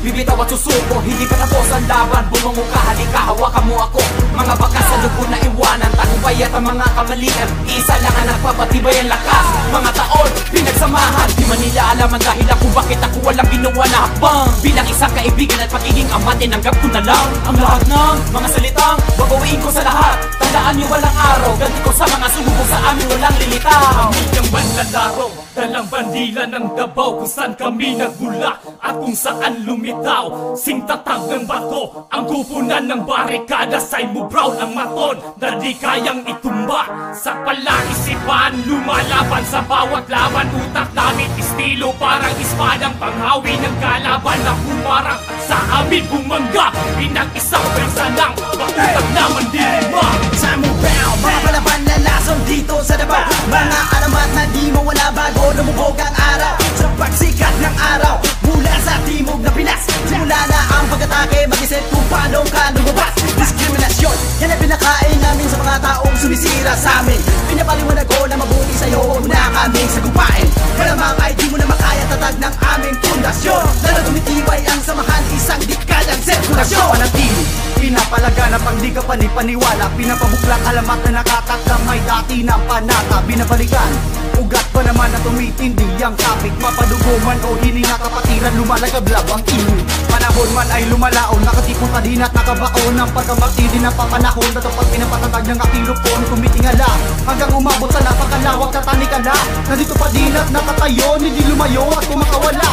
bibitaw at susuko. Hindi pa tapos ang laban, bumango ka, halika, hawakan mo ako. Mga bakas sa dugo na iwanan, tagumpay at ang mga kamalian, isa lang ang nagpapatibay ang lakas. Mga taon, pinagsamahan, di man nila alam ang dahilan kung bakit ako walang ginawa na hakbang. Bilang isang kaibigan at pagiging ama, tinanggap ko na lang ang lahat ng mga salitang babawiin ko sa lahat. Tandaan niyo walang araw, ganti ko sa mga sumubok sa amin walang lilitaw. Pamilyang manlalaro, dalang bandila ng Davao, kung saan kami nagmula at kung saan lumitaw. Singtatag ng bato, ang kupunan ng barikada, Simo Brown ang maton na di kayang itumba. Sa palaisipan, lumalaban sa bawat laban, utak namin estilo parang ispadang panghawi ng kalaban na humarang at sa amin bumangga. Pinag-isang pwersa lang, mautang naman dirima. Simo Brown, mga palaban na lason dito sa Davao. Mga alamat na di mawala bago lumubog ang araw. Sa pagsikat ng araw, mula sa timog na Pinas, simula na ang pag-atake, mag-isip kung paano ka lumabas. Diskriminasyon, yan ang pinakain namin sa mga taong sumisira sa amin. Pinapaliwanag ko na mabuti sa'yo, huwag mo na kaming sagupain. Malamang ay di mo na makaya tatag ng aming pundasyon. Lalo tumitibay ang samahan, isang dekadang sirkulasyon. Panatili, pinapalaganap ang di ka panipaniwala, pinapabuklang alamat na nakakakamay dati ng panata. Binabalikan, ugat pa naman na tumitindi ang topic. Mapadugo man o hininga kapatiran, lumalagablab ang init. Panahon man ay lumalaon, nakatipong kadin at nakabaon ng pagkamartili ng papanahon. Datapag pinapatatag ng aking lupon, kumitingala hanggang umabot sa napakalawak na tanikala. Nandito pa din at nakatayo, hindi lumayo at kumakawala.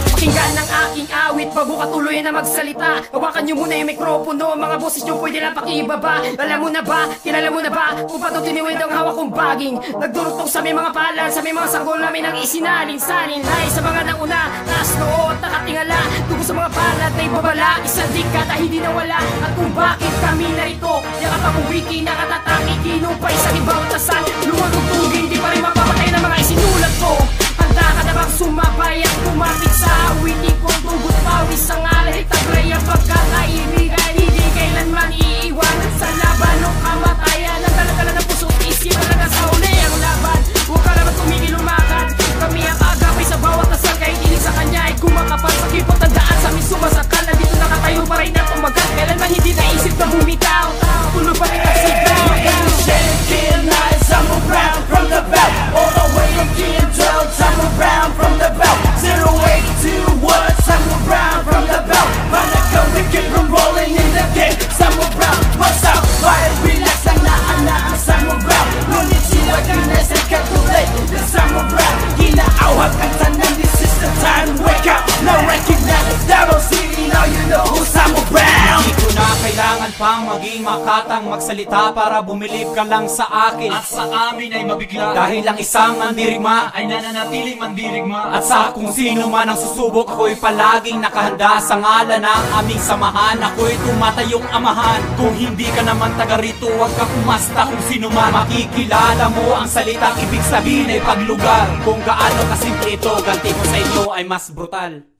Pakinggan ng aking awit bago ka tuloy na magsalita. Hawakan nyo muna yung mikropono, mga boses nyo pwede lang pakibaba. Alam mo na ba, kilala mo na ba kung paano tiniwid ang hawak kong baging? Nagdurutong sa may mga palad, sa may mga sanggol namin ang isinalin-salin. Hay sa mga nauna, taas noo at nakatingala, tugo sa mga palad na ibabala, isang dekada hindi nawala. At kung bakit kami narito, yakap ang wiki na katataki, kinumpay sa ibang tasan, lumagugtugin, di pa rin mapapatay ng mga isinulat ko. Handa ka na bang sumabay at kumapit sa awitin kong tugot pawis ang alay taglay ang pagkakaibigan, hindi kailanman iiwanan sa laban o kamatayan. Ang dala-dala ng puso't isip talaga sa uli ang laban. Huwag ka naman tumigil lumakad, kami ang agapay sa bawat asal, kahit inig sa kanya ay kumakapal. Sa kipot tandaan sa aming sumasakal, nandito nakatayo pa rin at umagat. Kailanman hindi naisip na bumitaw, tuloy pa rin ang sigaw. Simo Brown from the belt, all the way from King-12, Simo Brown from the belt, 0821, Simo Brown from the belt. Manaka, we keep from rolling in the game, Simo Brown, what's up? Why relax lang na ang Simo Brown? Ngunit sila kines and calculate the Simo Brown. Ginaawag ang tanan, this is the time to wake up. Now recognize Davao City, now you know who's Simo Brown. Hindi ko na kailangan pang maging makatang magsalita para bumilib ka lang sa akin At sa amin ay mabigla, dahil ang isang mandirigma ay nananatiling mandirigma. at sa kung sino man ang susubok, ako'y palaging nakahanda sa ngalan ng aming samahan. Ako'y tumatayong amahan. Kung hindi ka naman taga rito, huwag ka kumasta kung sino man. Makikilala mo ang salitang ibig sabihin ay paglugar. Kung gaano kasimple ito, ganti ko sa ito ay mas brutal.